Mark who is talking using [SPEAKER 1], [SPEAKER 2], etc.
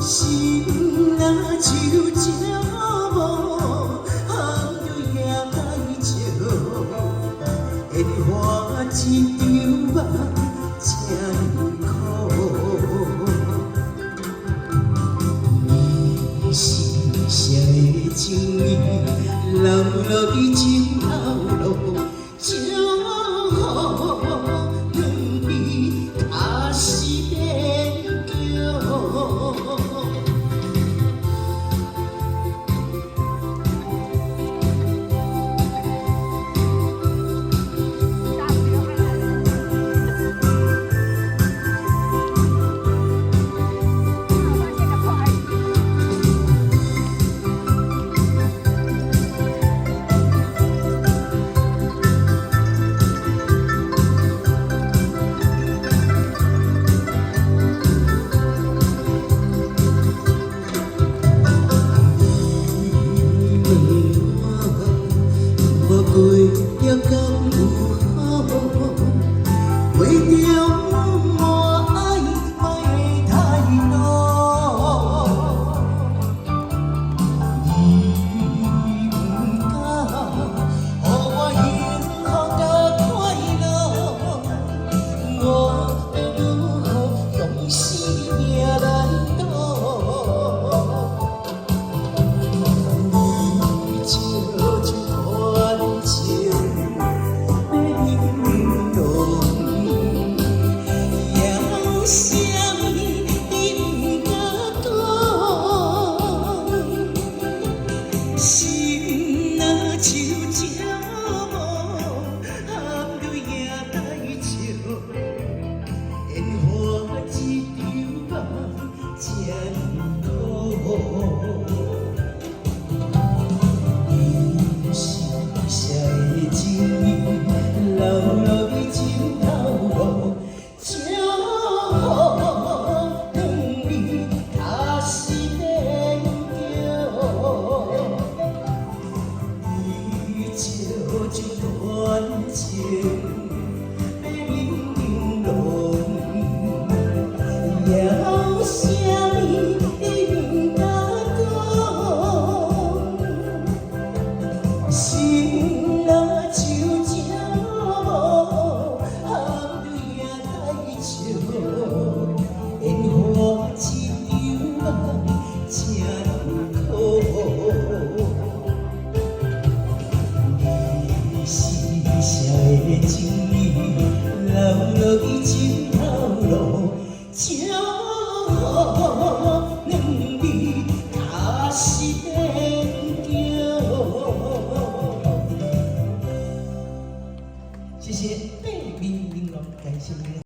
[SPEAKER 1] 心若就这无，含着也该笑。烟花一场梦，真苦。你是谁的情意，流落去情头路，祝福两边踏实变桥。要敢有好，为着我爱莫太多。你不敢，予我幸福甲快乐，我要如何用生命来赌？你笑就团结。心若就这无，含着也该笑。烟花一场梦，真苦。你是谁的情意，流落去情头路，祝福两边踏实变桥。就断情，要明明朗，要啥物你不敢讲，心若就这无，含着也该笑，烟花一场梦，真苦。谁的情意，流落去情头路，祝福两边踏实变桥。谢谢贝明玲珑，感谢您。